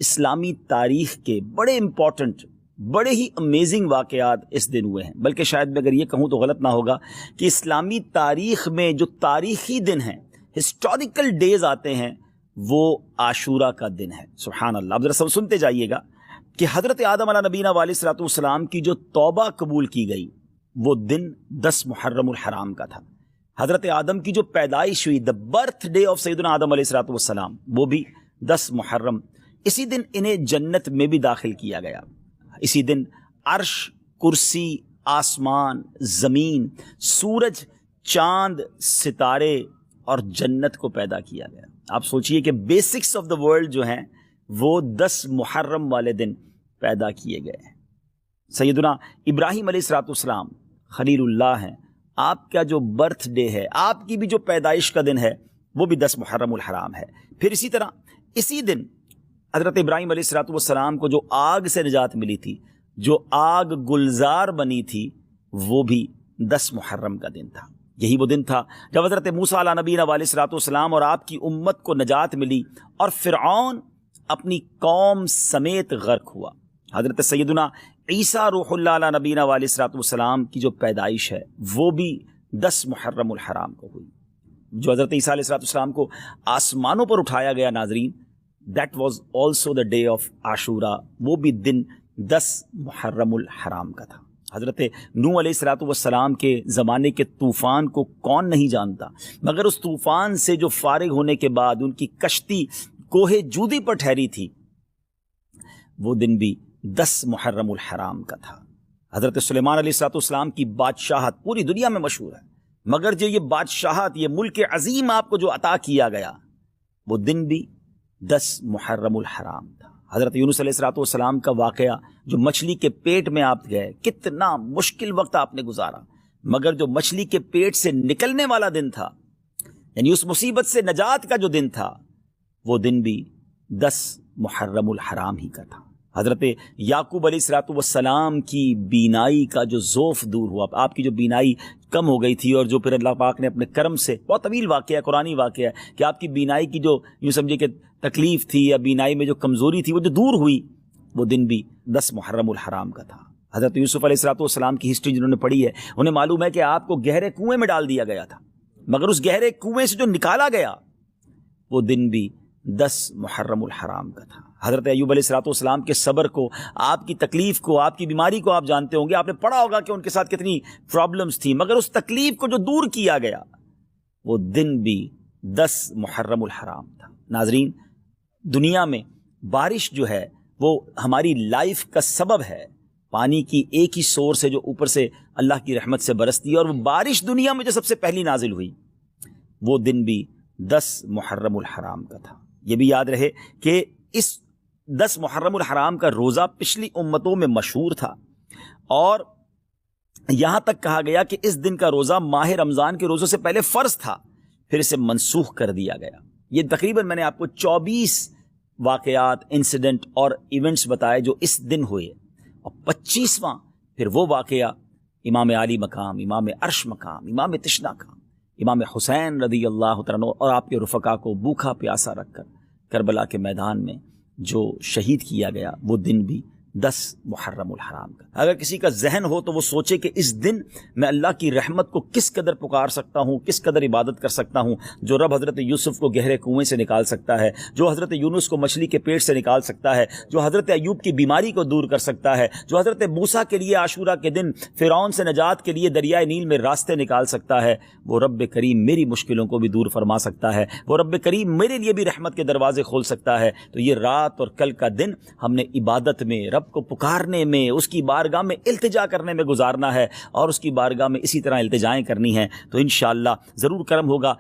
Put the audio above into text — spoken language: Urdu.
اسلامی تاریخ کے بڑے امپورٹنٹ، بڑے ہی امیزنگ واقعات اس دن ہوئے ہیں، بلکہ شاید میں اگر یہ کہوں تو غلط نہ ہوگا کہ اسلامی تاریخ میں جو تاریخی دن ہیں، ہسٹوریکل ڈیز آتے ہیں، وہ عاشورہ کا دن ہے۔ سبحان اللہ۔ اب ذرا سب سنتے جائیے گا کہ حضرت آدم علیہ نبینا علیہ الصلوۃ والسلام کی جو توبہ قبول کی گئی وہ دن 10 محرم الحرام کا تھا۔ حضرت آدم کی جو پیدائش ہوئی، دا برتھ ڈے آف سیدنا آدم علیہ الصلوۃ والسلام، وہ بھی 10 محرم۔ اسی دن انہیں جنت میں بھی داخل کیا گیا۔ اسی دن عرش، کرسی، آسمان، زمین، سورج، چاند، ستارے اور جنت کو پیدا کیا گیا۔ آپ سوچئے کہ بیسکس آف دا ورلڈ جو ہیں وہ 10 محرم والے دن پیدا کیے گئے ہیں۔ سیدنا ابراہیم علیہ الصلوۃ والسلام خلیل اللہ ہیں، آپ کا جو برتھ ڈے ہے، آپ کی بھی جو پیدائش کا دن ہے، وہ بھی 10 محرم الحرام ہے۔ پھر اسی طرح اسی دن حضرت ابراہیم علیہ الصلوۃ والسلام کو جو آگ سے نجات ملی تھی، جو آگ گلزار بنی تھی، وہ بھی 10 محرم کا دن تھا۔ یہی وہ دن تھا جب حضرت موسیٰ علیہ نبینا علیہ الصلوۃ والسلام اور آپ کی امت کو نجات ملی اور فرعون اپنی قوم سمیت غرق ہوا۔ حضرت سیدنا عیسیٰ روح اللہ علیہ نبینا علیہ الصلوۃ والسلام کی جو پیدائش ہے وہ بھی 10 محرم الحرام کو ہوئی۔ جو حضرت عیسیٰ علیہ الصلوۃ والسلام کو آسمانوں پر اٹھایا گیا، ناظرین، that was also the day of Ashura, وہ بھی دن 10 محرم الحرام کا تھا۔ حضرت نوح علیہ الصلوۃ والسلام کے زمانے کے طوفان کو کون نہیں جانتا، مگر اس طوفان سے جو فارغ ہونے کے بعد ان کی کشتی کوہ جودی پر ٹھہری تھی، وہ دن بھی 10 محرم الحرام کا تھا۔ حضرت سلیمان علیہ الصلوۃ والسلام کی بادشاہت پوری دنیا میں مشہور ہے، مگر جو یہ بادشاہت، یہ ملک عظیم آپ کو جو عطا کیا گیا، وہ دن بھی 10 محرم الحرام تھا۔ حضرت یونس علیہ الصلوۃ والسلام کا واقعہ، جو مچھلی کے پیٹ میں آپ گئے، کتنا مشکل وقت آپ نے گزارا، مگر جو مچھلی کے پیٹ سے نکلنے والا دن تھا، یعنی اس مصیبت سے نجات کا جو دن تھا، وہ دن بھی 10 محرم الحرام ہی کا تھا۔ حضرت یعقوب علیہ الصلوۃ والسلام کی بینائی کا جو ذوف دور ہوا، آپ کی جو بینائی کم ہو گئی تھی، اور جو پھر اللہ پاک نے اپنے کرم سے، بہت طویل واقعہ ہے، قرآنی واقعہ ہے، کہ آپ کی بینائی کی جو یوں سمجھے کہ تکلیف تھی یا بینائی میں جو کمزوری تھی، وہ جو دور ہوئی، وہ دن بھی 10 محرم الحرام کا تھا۔ حضرت یوسف علیہ الصلوۃ والسلام کی ہسٹری جنہوں نے پڑھی ہے، انہیں معلوم ہے کہ آپ کو گہرے کنویں میں ڈال دیا گیا تھا، مگر اس گہرے کنویں سے جو نکالا گیا، وہ دن بھی 10 محرم الحرام کا تھا۔ حضرت ایوب علیہ الصلوۃ والسلام کے صبر کو، آپ کی تکلیف کو، آپ کی بیماری کو آپ جانتے ہوں گے، آپ نے پڑھا ہوگا کہ ان کے ساتھ کتنی پرابلمز تھیں، مگر اس تکلیف کو جو دور کیا گیا، وہ دن بھی 10 محرم الحرام تھا۔ ناظرین، دنیا میں بارش جو ہے وہ ہماری لائف کا سبب ہے، پانی کی ایک ہی سورس ہے جو اوپر سے اللہ کی رحمت سے برستی ہے، اور وہ بارش دنیا میں جو سب سے پہلی نازل ہوئی، وہ دن بھی 10 محرم الحرام کا تھا۔ یہ بھی یاد رہے کہ اس 10 محرم الحرام کا روزہ پچھلی امتوں میں مشہور تھا، اور یہاں تک کہا گیا کہ اس دن کا روزہ ماہ رمضان کے روزوں سے پہلے فرض تھا، پھر اسے منسوخ کر دیا گیا۔ یہ تقریباً میں نے آپ کو 24 واقعات، انسیڈنٹ اور ایونٹس بتائے جو اس دن ہوئے، اور 25واں پھر وہ واقعہ امام علی مقام، امام عرش مقام، امام تشنا کا، امام حسین رضی اللہ تعالیٰ عنہ اور آپ کے رفقا کو بھوکا پیاسا رکھ کر کربلا کے میدان میں جو شہید کیا گیا، وہ دن بھی 10 محرم الحرام کا۔ اگر کسی کا ذہن ہو تو وہ سوچے کہ اس دن میں اللہ کی رحمت کو کس قدر پکار سکتا ہوں، کس قدر عبادت کر سکتا ہوں۔ جو رب حضرت یوسف کو گہرے کنویں سے نکال سکتا ہے، جو حضرت یونس کو مچھلی کے پیٹ سے نکال سکتا ہے، جو حضرت ایوب کی بیماری کو دور کر سکتا ہے، جو حضرت موسیٰ کے لیے عاشورہ کے دن فرعون سے نجات کے لیے دریائے نیل میں راستے نکال سکتا ہے، وہ رب کریم میری مشکلوں کو بھی دور فرما سکتا ہے، وہ رب کریم میرے لیے بھی رحمت کے دروازے کھول سکتا ہے۔ تو یہ رات اور کل کا دن ہم نے عبادت میں، رب کو پکارنے میں، اس کی بارگاہ میں التجا کرنے میں گزارنا ہے، اور اس کی بارگاہ میں اسی طرح التجائیں کرنی ہیں، تو انشاءاللہ ضرور کرم ہوگا